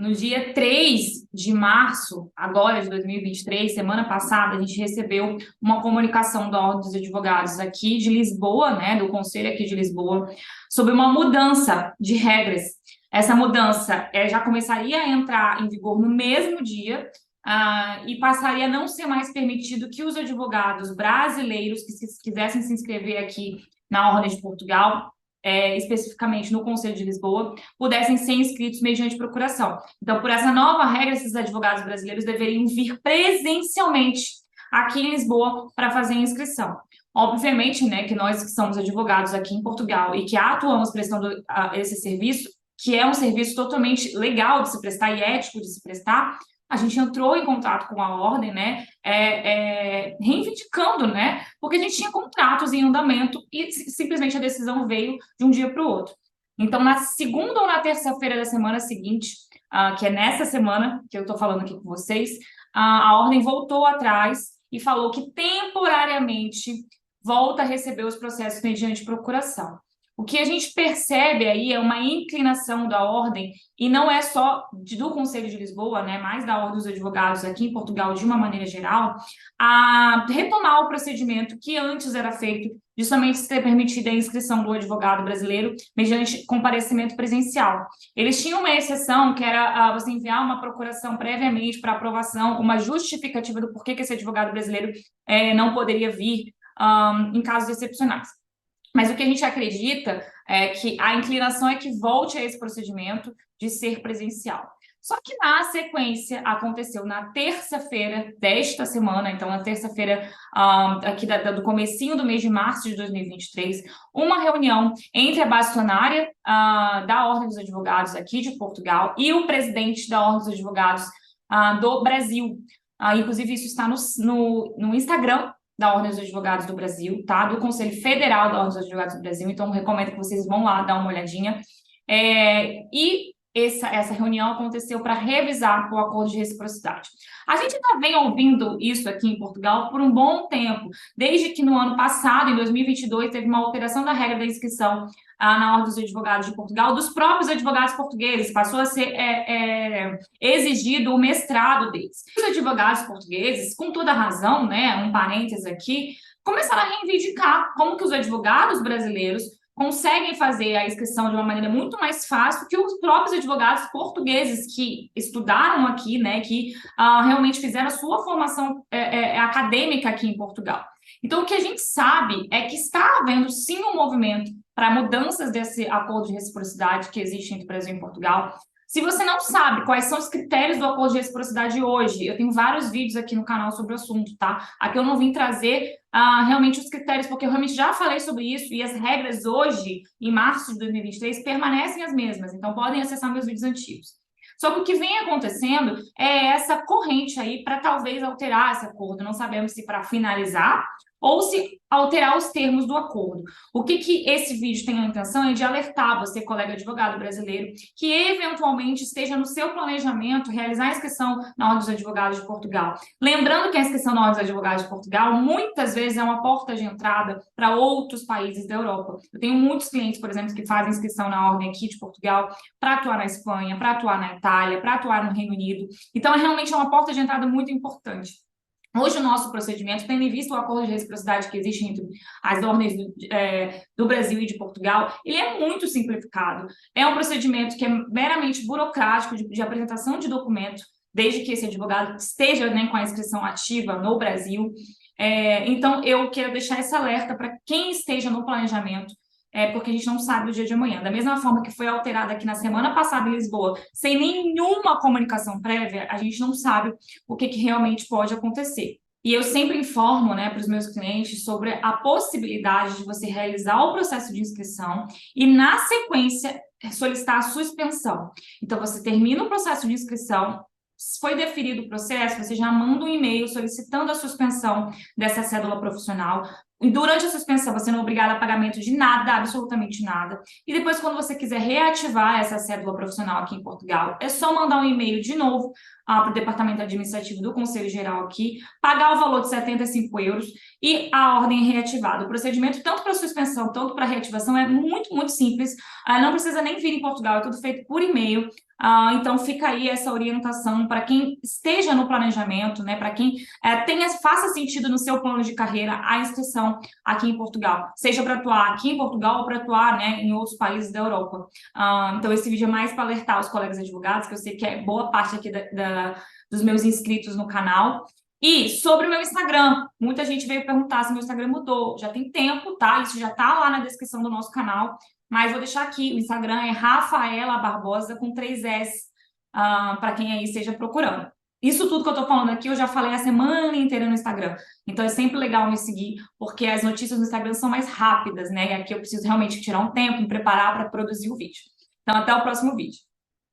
No dia 3 de março, agora de 2023, semana passada, a gente recebeu uma comunicação da Ordem dos Advogados aqui de Lisboa, né, do Conselho aqui de Lisboa, sobre uma mudança de regras. Essa mudança já começaria a entrar em vigor no mesmo dia, e passaria a não ser mais permitido que os advogados brasileiros que quisessem se inscrever aqui na Ordem de Portugal, especificamente no Conselho de Lisboa, pudessem ser inscritos mediante procuração. Então, por essa nova regra, esses advogados brasileiros deveriam vir presencialmente aqui em Lisboa para fazer a inscrição. Obviamente, né, que nós que somos advogados aqui em Portugal e que atuamos prestando esse serviço, que é um serviço totalmente legal de se prestar e ético de se prestar, a gente entrou em contato com a ordem, né, reivindicando, né, porque a gente tinha contratos em andamento e simplesmente a decisão veio de um dia para o outro. Então, na segunda ou na terça-feira da semana seguinte, que é nessa semana que eu estou falando aqui com vocês, a ordem voltou atrás e falou que temporariamente volta a receber os processos mediante procuração. O que a gente percebe aí é uma inclinação da ordem, e não é só do Conselho de Lisboa, né, mas da Ordem dos Advogados aqui em Portugal, de uma maneira geral, a retomar o procedimento que antes era feito de somente ser permitida a inscrição do advogado brasileiro mediante comparecimento presencial. Eles tinham uma exceção, que era você enviar uma procuração previamente para aprovação, uma justificativa do porquê que esse advogado brasileiro não poderia vir em casos excepcionais. Mas o que a gente acredita é que a inclinação é que volte a esse procedimento de ser presencial. Só que na sequência aconteceu na terça-feira desta semana, então na terça-feira aqui do comecinho do mês de março de 2023, uma reunião entre a bastonária da Ordem dos Advogados aqui de Portugal e o presidente da Ordem dos Advogados do Brasil. Inclusive isso está no Instagram da Ordem dos Advogados do Brasil, tá? Do Conselho Federal da Ordem dos Advogados do Brasil, então recomendo que vocês vão lá dar uma olhadinha. E essa reunião aconteceu para revisar o acordo de reciprocidade. A gente já vem ouvindo isso aqui em Portugal por um bom tempo, desde que no ano passado, em 2022, teve uma alteração da regra da inscrição na Ordem dos Advogados de Portugal, dos próprios advogados portugueses, passou a ser exigido o mestrado deles. Os advogados portugueses, com toda razão, né, um parênteses aqui, começaram a reivindicar como que os advogados brasileiros conseguem fazer a inscrição de uma maneira muito mais fácil que os próprios advogados portugueses que estudaram aqui, né, que realmente fizeram a sua formação acadêmica aqui em Portugal. Então, o que a gente sabe é que está havendo, sim, um movimento para mudanças desse acordo de reciprocidade que existe entre o Brasil e Portugal. Se você não sabe quais são os critérios do acordo de reciprocidade hoje, eu tenho vários vídeos aqui no canal sobre o assunto, tá? Aqui eu não vim trazer realmente os critérios, porque eu realmente já falei sobre isso, e as regras hoje, em março de 2023, permanecem as mesmas, então podem acessar meus vídeos antigos. Só que o que vem acontecendo é essa corrente aí para talvez alterar esse acordo, não sabemos se para finalizar ou se alterar os termos do acordo. O que esse vídeo tem a intenção é de alertar você, colega advogado brasileiro, que eventualmente esteja no seu planejamento realizar a inscrição na Ordem dos Advogados de Portugal. Lembrando que a inscrição na Ordem dos Advogados de Portugal muitas vezes é uma porta de entrada para outros países da Europa. Eu tenho muitos clientes, por exemplo, que fazem inscrição na Ordem aqui de Portugal para atuar na Espanha, para atuar na Itália, para atuar no Reino Unido. Então, realmente é uma porta de entrada muito importante. Hoje, o nosso procedimento, tendo em vista o acordo de reciprocidade que existe entre as ordens do Brasil e de Portugal, ele é muito simplificado. É um procedimento que é meramente burocrático de apresentação de documento, desde que esse advogado esteja, né, com a inscrição ativa no Brasil. Então, eu quero deixar esse alerta para quem esteja no planejamento, porque a gente não sabe o dia de amanhã. Da mesma forma que foi alterada aqui na semana passada em Lisboa, sem nenhuma comunicação prévia, a gente não sabe o que realmente pode acontecer. E eu sempre informo, né, para os meus clientes sobre a possibilidade de você realizar o processo de inscrição e, na sequência, solicitar a suspensão. Então, você termina o processo de inscrição, se foi deferido o processo, você já manda um e-mail solicitando a suspensão dessa cédula profissional. E durante a suspensão, você não é obrigado a pagamento de nada, absolutamente nada. E depois, quando você quiser reativar essa cédula profissional aqui em Portugal, é só mandar um e-mail de novo para o Departamento Administrativo do Conselho Geral aqui, pagar o valor de 75 euros e a ordem é reativada. O procedimento, tanto para suspensão, tanto para reativação, é muito, muito simples. Não precisa nem vir em Portugal, é tudo feito por e-mail. Então fica aí essa orientação para quem esteja no planejamento, né? Para quem faça sentido no seu plano de carreira a inscrição aqui em Portugal, seja para atuar aqui em Portugal ou para atuar, né, em outros países da Europa. Então esse vídeo é mais para alertar os colegas advogados, que eu sei que é boa parte aqui dos meus inscritos no canal. E sobre o meu Instagram, muita gente veio perguntar se meu Instagram mudou. Já tem tempo, tá? Isso já tá lá na descrição do nosso canal, mas vou deixar aqui. O Instagram é Rafaela Barbosa com 3 S, para quem aí esteja procurando. Isso tudo que eu tô falando aqui, eu já falei a semana inteira no Instagram. Então é sempre legal me seguir, porque as notícias no Instagram são mais rápidas, né? E aqui eu preciso realmente tirar um tempo, me preparar para produzir o vídeo. Então, até o próximo vídeo.